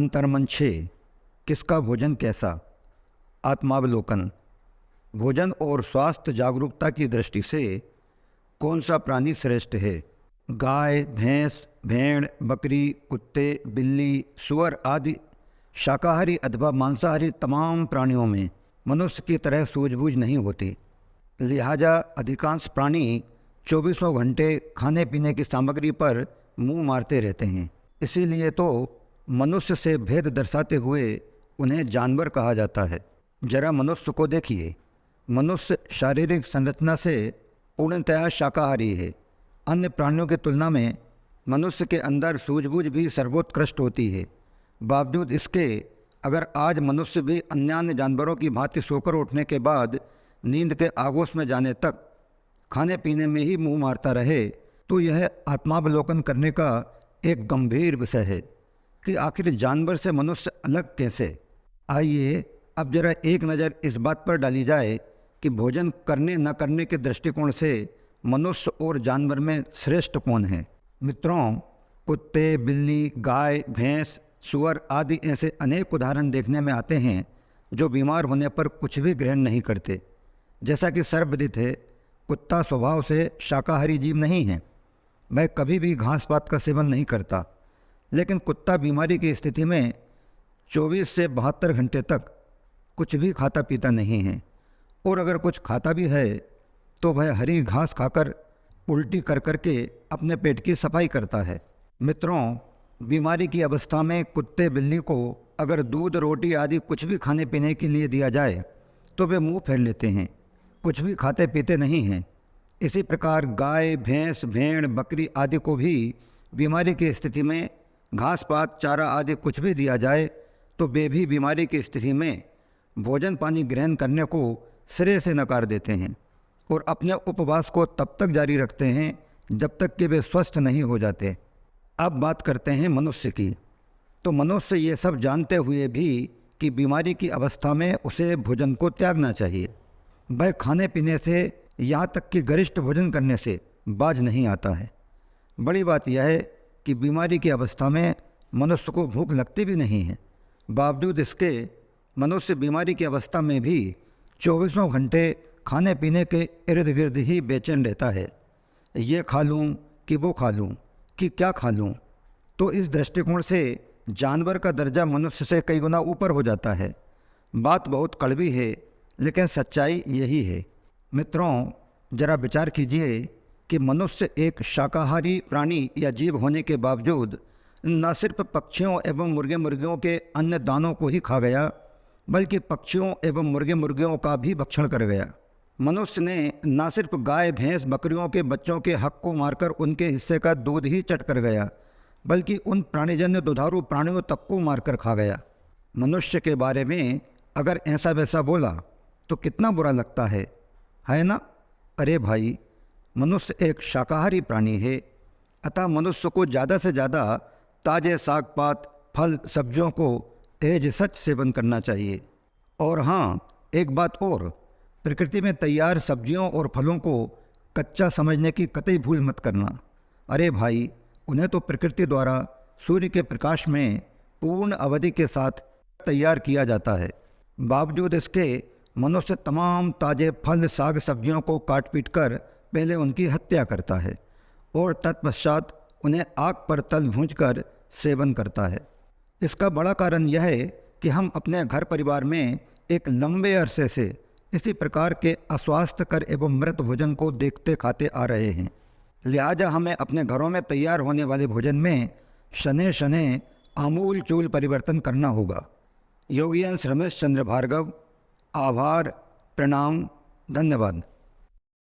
अंतर्मन 6 किसका भोजन कैसा। आत्मावलोकन। भोजन और स्वास्थ्य जागरूकता की दृष्टि से कौन सा प्राणी श्रेष्ठ है। गाय, भैंस, भेड़, बकरी, कुत्ते, बिल्ली, सुअर आदि शाकाहारी अथवा मांसाहारी तमाम प्राणियों में मनुष्य की तरह सूझबूझ नहीं होती। लिहाजा अधिकांश प्राणी 24 घंटे खाने पीने की सामग्री पर मुंह मारते रहते हैं। इसीलिए तो मनुष्य से भेद दर्शाते हुए उन्हें जानवर कहा जाता है। जरा मनुष्य को देखिए। मनुष्य शारीरिक संरचना से पूर्णतया शाकाहारी है। अन्य प्राणियों की तुलना में मनुष्य के अंदर सूझबूझ भी सर्वोत्कृष्ट होती है। बावजूद इसके अगर आज मनुष्य भी अन्य जानवरों की भांति सोकर उठने के बाद नींद के आगोश में जाने तक खाने पीने में ही मुंह मारता रहे तो यह आत्मावलोकन करने का एक गंभीर विषय है कि आखिर जानवर से मनुष्य अलग कैसे। आइए अब जरा एक नज़र इस बात पर डाली जाए कि भोजन करने न करने के दृष्टिकोण से मनुष्य और जानवर में श्रेष्ठ कौन है। मित्रों, कुत्ते, बिल्ली, गाय, भैंस, सुअर आदि ऐसे अनेक उदाहरण देखने में आते हैं जो बीमार होने पर कुछ भी ग्रहण नहीं करते। जैसा कि सर्वविदित है, कुत्ता स्वभाव से शाकाहारी जीव नहीं है। वह कभी भी घास पात का सेवन नहीं करता, लेकिन कुत्ता बीमारी की स्थिति में 24 से 72 घंटे तक कुछ भी खाता पीता नहीं है, और अगर कुछ खाता भी है तो वह हरी घास खाकर उल्टी कर करके अपने पेट की सफाई करता है। मित्रों, बीमारी की अवस्था में कुत्ते बिल्ली को अगर दूध, रोटी आदि कुछ भी खाने पीने के लिए दिया जाए तो वे मुंह फेर लेते हैं, कुछ भी खाते पीते नहीं हैं। इसी प्रकार गाय, भैंस, भेड़, बकरी आदि को भी बीमारी की स्थिति में घास पात, चारा आदि कुछ भी दिया जाए तो वे भी बीमारी की स्थिति में भोजन पानी ग्रहण करने को सिरे से नकार देते हैं और अपने उपवास को तब तक जारी रखते हैं जब तक कि वे स्वस्थ नहीं हो जाते। अब बात करते हैं मनुष्य की। तो मनुष्य ये सब जानते हुए भी कि बीमारी की अवस्था में उसे भोजन को त्यागना चाहिए, वह खाने पीने से यहाँ तक कि गरिष्ठ भोजन करने से बाज नहीं आता है। बड़ी बात यह है कि बीमारी की अवस्था में मनुष्य को भूख लगती भी नहीं है। बावजूद इसके मनुष्य बीमारी की अवस्था में भी 24 घंटे खाने पीने के इर्द गिर्द ही बेचैन रहता है। ये खा लूँ कि वो खा लूँ कि क्या खा लूँ। तो इस दृष्टिकोण से जानवर का दर्जा मनुष्य से कई गुना ऊपर हो जाता है। बात बहुत कड़वी है, लेकिन सच्चाई यही है। मित्रों, जरा विचार कीजिए कि मनुष्य एक शाकाहारी प्राणी या जीव होने के बावजूद न सिर्फ पक्षियों एवं मुर्गे मुर्गियों के अन्य दानों को ही खा गया, बल्कि पक्षियों एवं मुर्गे मुर्गियों का भी भक्षण कर गया। मनुष्य ने न सिर्फ गाय, भैंस, बकरियों के बच्चों के हक को मारकर उनके हिस्से का दूध ही चट कर गया, बल्कि उन प्राणीजन्य दुधारू प्राणियों तक को मारकर खा गया। मनुष्य के बारे में अगर ऐसा वैसा बोला तो कितना बुरा लगता है ना। अरे भाई, मनुष्य एक शाकाहारी प्राणी है, अतः मनुष्य को ज़्यादा से ज़्यादा ताज़े साग पात, फल, सब्जियों को एज सच सेवन करना चाहिए। और हाँ, एक बात और, प्रकृति में तैयार सब्जियों और फलों को कच्चा समझने की कतई भूल मत करना। अरे भाई, उन्हें तो प्रकृति द्वारा सूर्य के प्रकाश में पूर्ण अवधि के साथ तैयार किया जाता है। बावजूद इसके मनुष्य तमाम ताज़े फल, साग, सब्जियों को काट पीट कर पहले उनकी हत्या करता है और तत्पश्चात उन्हें आग पर तल भूंजकर सेवन करता है। इसका बड़ा कारण यह है कि हम अपने घर परिवार में एक लंबे अरसे से इसी प्रकार के अस्वास्थ्यकर एवं मृत भोजन को देखते खाते आ रहे हैं। लिहाजा हमें अपने घरों में तैयार होने वाले भोजन में शनै शनै आमूल चूल परिवर्तन करना होगा। योगी अंश रमेश चंद्र भार्गव। आभार, प्रणाम, धन्यवाद।